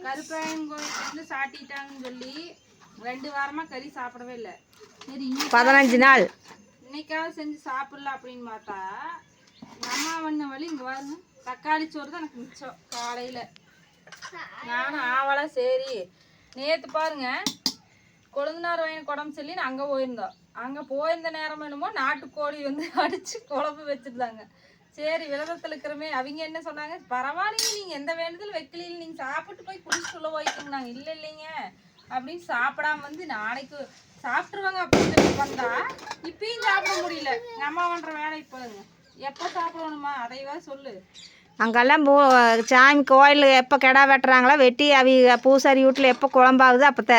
கருப்பராயன் கோயிலுக்கு வந்து சாட்டிட்டாங்கன்னு சொல்லி 2 வாரமா கறி சாப்பிடவே இல்லை. சரி 15 நாள் இன்னைக்காவது செஞ்சு சாப்பிடலாம் அப்படின்னு பார்த்தா அம்மா வண்ண வழி இங்கே பாருங்க தக்காளி சோறு தான் எனக்கு மிச்சம் காலையில். நானும் ஆவலா சரி நேற்று பாருங்க கொழுந்தனார் வாயின் குடம்பு சொல்லி அங்கே போயிருந்தோம். அங்கே போயிருந்த நேரம் என்னமோ நாட்டுக்கோழி வந்து அடித்து குழம்பு வச்சுருந்தாங்க. சரி விரதத்தில் இருக்கிறமே அவங்க என்ன சொன்னாங்க, பரவாயில்லைங்க நீங்கள் எந்த வேண்டுதல் வைக்கலையில் நீங்கள் சாப்பிட்டு போய் குளிச்சுட்டு உள்ள போய்க்கிங்கனாங்க. இல்லை இல்லைங்க அப்படின்னு சாப்பிடாம வந்து நாளைக்கு சாப்பிட்ருவாங்க அப்படின்னு சொல்லி வந்தா இப்பயும் சாப்பிட முடியல. எங்கள் அம்மா பண்ணுற வேலை இப்போங்க எப்போ சாப்பிடணுமா அதைவா சொல்லு. அங்கெல்லாம் சாமி கோயில் எப்போ கிடா வெட்டுறாங்களோ வெட்டி அவங்க பூசாரி வீட்டில் எப்போ குழம்பாகுது அப்போத்த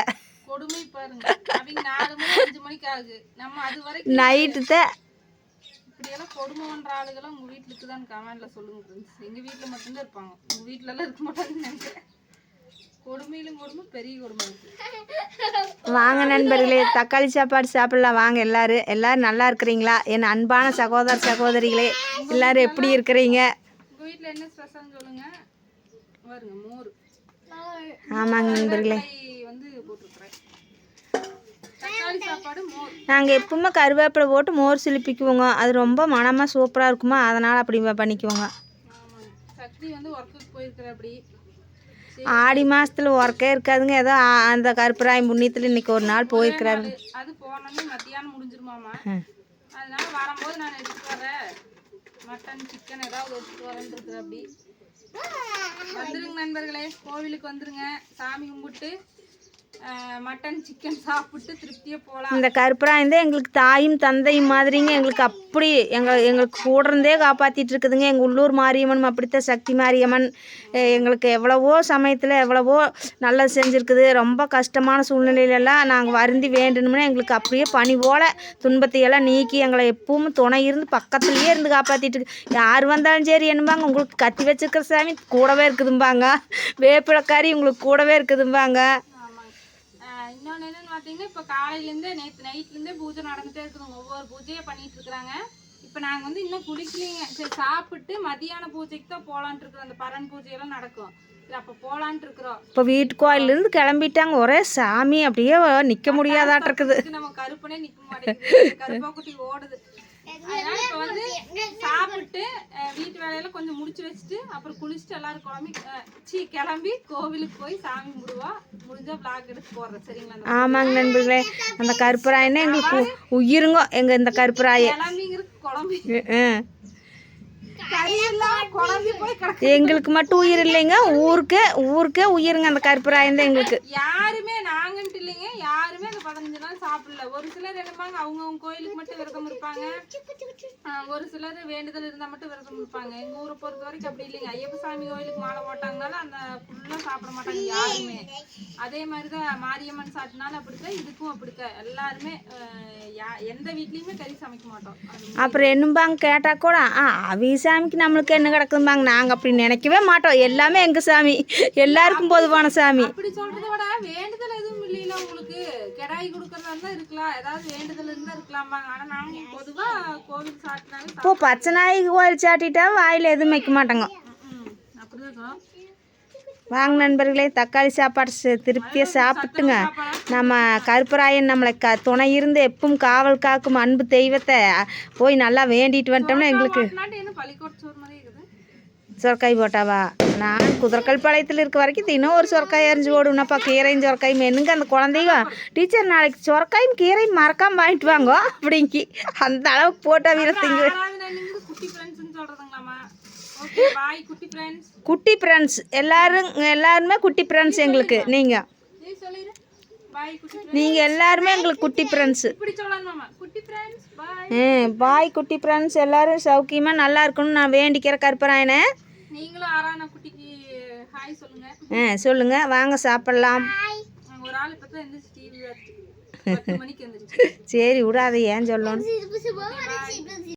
கொடுமை பாருங்க. அவங்க 4 மணி 5 மணிக்கு ஆகுது. நம்ம அது வரைக்கும் நைட்டு தான் இப்படியெல்லாம் கொடுமை பண்ணுற ஆளுகளும் உங்கள் வீட்டில் இருக்குதான்னு கமெண்ட்ல சொல்லுங்க ஃப்ரெண்ட்ஸ். எங்கள் வீட்டில் மட்டும்தான் இருப்பாங்க, உங்கள் வீட்டிலலாம் இருக்க மாட்டாங்கன்னு நினைக்கிறேன். கொடுமையிலும் கொடுமை பெரிய கொடுமை இருக்குது. வாங்க நண்பர்களே, தக்காளி சாப்பாடு சாப்பிடலாம் வாங்க. எல்லாரும் நல்லா இருக்கிறீங்களா? என் அன்பான சகோதர சகோதரிகளே எல்லாரும் எப்படி இருக்கிறீங்க? உங்கள் வீட்டில் என்ன ஸ்பெஷல்னு சொல்லுங்க. பாருங்க மோர். ஆமாங்க நண்பர்களே, வந்து போட்டுருக்குறேன் தக்காளி சாப்பாடு மோர். நாங்கள் எப்பவுமே கருவேப்பிலை போட்டு மோர் சிலிப்பிக்குவோங்க. அது ரொம்ப மனமாக சூப்பராக இருக்குமா, அதனால் அப்படி பண்ணிக்குவோங்க. ஆமாங்க. சக்தி வந்து ஒர்க்குக்கு போயிருக்கிற அப்படி ஆடி மாதத்தில் ஒர்க்கே இருக்காதுங்க. ஏதோ அந்த கருப்பராயன் புண்ணியத்தில் இன்னைக்கு ஒரு நாள் போயிருக்கிறாரு. அது போனோன்னே மத்தியானம் முடிஞ்சிருமாமா. அதனால வரும்போது நான் எடுத்துட்டு வரேன் மட்டன் சிக்கன் ஏதாவது எடுத்துட்டு வரேன்னு இருக்கிற அப்படி. வந்துருங்க நண்பர்களே, கோவிலுக்கு வந்துருங்க, சாமி கும்பிட்டு மட்டன் சிக்கன் சாப்பிட்டு திருப்தியாக போகலாம். இந்த கருப்பராயன் தான் எங்களுக்கு தாயும் தந்தையும் மாதிரிங்க. எங்களுக்கு அப்படி எங்களுக்கு கூட இருந்தே காப்பாற்றிட்டு இருக்குதுங்க. எங்கள் உள்ளூர் மாரியம்மன் அப்படித்தான், சக்தி மாரியம்மன் எங்களுக்கு எவ்வளவோ சமயத்தில் எவ்வளவோ நல்லது செஞ்சுருக்குது. ரொம்ப கஷ்டமான சூழ்நிலையிலலாம் நாங்கள் வருந்தி வேண்டணும்னா எங்களுக்கு அப்படியே பனி போல் துன்பத்தையெல்லாம் நீக்கி எங்களை எப்பவும் துணை இருந்து பக்கத்துலேயே இருந்து காப்பாற்றிட்டு இருக்கு. யார் வந்தாலும் சரி என்னம்பாங்க, உங்களுக்கு கத்தி வச்சுருக்கிற சாமி கூடவே இருக்குதும்பாங்க, வேப்பிலக்காரி உங்களுக்கு கூடவே இருக்குதும்பாங்க. இன்னொன்று என்னென்னு பார்த்தீங்கன்னா, இப்போ காலையிலேருந்தே நேற்று நைட்லேருந்தே பூஜை நடந்துகிட்டே இருக்குதுங்க. ஒவ்வொரு பூஜையை பண்ணிகிட்டு இருக்கிறாங்க. இப்போ நாங்கள் வந்து இன்னும் குளிக்கலிங்க. சரி சாப்பிட்டு மதியான பூஜைக்கு தான் போகலான்ட்டு இருக்கிறோம். அந்த பரன் பூஜையெல்லாம் நடக்கும். சரி அப்போ போகலான்ட்டு இருக்கிறோம். இப்போ வீட்டு கோயிலேருந்து கிளம்பிட்டாங்க. ஒரே சாமி அப்படியே நிற்க முடியாதாட்டு இருக்குது. நம்ம கருப்பனே நிற்க மாட்டேங்குது, கருப்பா குட்டி ஓடுது. அதனால இப்போ வந்து சாப்பிட்டு வீட்டு வேலையெல்லாம் கொஞ்சம் முடிச்சு வச்சுட்டு அப்புறம் குளிச்சுட்டு எல்லாரும் கிளம்பி கோவிலுக்கு போய் சாமி கும்பிடுவோம். முடிஞ்சா விளாக் எடுத்து போடுறேன் சரிங்களா? ஆமாங்க நண்பர்களே, அந்த கருப்பராயனே எங்களுக்கு உயிருங்க. எங்கள் இந்த கருப்பராயன் கிளம்பிங்கிறது குழம்பி எங்களுக்கு மட்டும் உயிர் இல்லைங்க, ஊருக்கே உயிருங்க. அந்த கருப்பராயன் தான் எங்களுக்கு. யாருமே நாங்கன்ட்டு இல்லைங்க, யாருமே அந்த 15 நாள் சாப்பிடல. ஒரு சிலர் என்னப்பாங்க அவங்கவுங்க கோயிலுக்கு மட்டும் விரதம் இருப்பாங்க, ஒரு சிலர் வேண்டுதல் இருந்தால் மட்டும் விரதம் இருப்பாங்க. எங்கள் ஊரை பொறுத்த வரைக்கும் அப்படி இல்லைங்க. ஐயப்ப சாமி கோயிலுக்கு மாலை போட்டாங்கனால அந்த ஃபுல்லாக சாப்பிட மாட்டாங்க யாருமே. அதே மாதிரி தான் மாரியம்மன் சாட்டினாலும் அப்படித்தான், இதுக்கும் அப்படித்தான். எல்லாருமே எந்த வீட்லேயுமே கறி சமைக்க மாட்டோம். அப்புறம் என்னம்பாங்க கேட்டால் கூட அவி சாமிக்கு நம்மளுக்கு என்ன கிடக்கும்பாங்க. நாங்கள் அப்படி நினைக்கவே மாட்டோம். எல்லாமே எங்கள் சாமி, எல்லாருக்கும் பொதுவான சாமி. அப்படி சொல்றத விட வேண்டுதல் எதுவும் இல்லையில உங்களுக்கு, கெடாய் கொடுக்கறதா இருந்தா இருக்கலாம், ஏதாவது வேண்டுதல் இருந்தா இருக்கலாம்பாங்க. ஆனால் நாங்கள் பொதுவாக கோவில் சாட்டினாலும் இப்போ பச்சை நாய்க்கு கோயில் சாட்டிட்டா வாயில் எதுவும் வைக்க மாட்டோங்க. அப்படிதான். வாங்க நண்பர்களே, தக்காளி சாப்பாடு திருப்தியாக சாப்பிட்டுங்க. நம்ம கருப்பராயன் நம்மளை துணை இருந்து எப்பவும் காவல் காக்கும் அன்பு தெய்வத்தை போய் நல்லா வேண்டிட்டு வந்துட்டோம்னா எங்களுக்கு. சொரக்காய் போட்டாவா? நான் குதிரைக்கல் பாளையத்தில் இருக்க வரைக்கும் தினம் ஒரு சொரக்காய் அரிஞ்சு ஓடுனப்பா. கீரையும் சொரக்காயும் என்னங்க அந்த குழந்தைங்க டீச்சர் நாளைக்கு சொரக்காயும் கீரையும் மறக்காமல் வாங்கிட்டு வாங்க அப்படிங்கி அந்த அளவுக்கு போட்டா வீரத்திங்க. குட்டி ஃப்ரெண்ட்ஸ் எல்லாருமே குட்டி ஃப்ரெண்ட்ஸ் எங்களுக்கு. நீங்கள் எல்லாருமே எங்களுக்கு குட்டி ஃப்ரெண்ட்ஸு. பாய் குட்டி ஃப்ரெண்ட்ஸ், எல்லாரும் சௌக்கியமாக நல்லா இருக்கணும்னு நான் வேண்டிக்கிற கருப்பராயனை. நீங்களும் ஆரான குட்டிக்கு ஹாய் சொல்லுங்க. சொல்லுங்க, வாங்க சாப்பிடலாம். ஒரு ஆள் இப்போ தான் எந்திரிச்சு டிவி 10 மணிக்கு எந்திரிச்சு. சரி விடாத, ஏன் சொல்லணும்.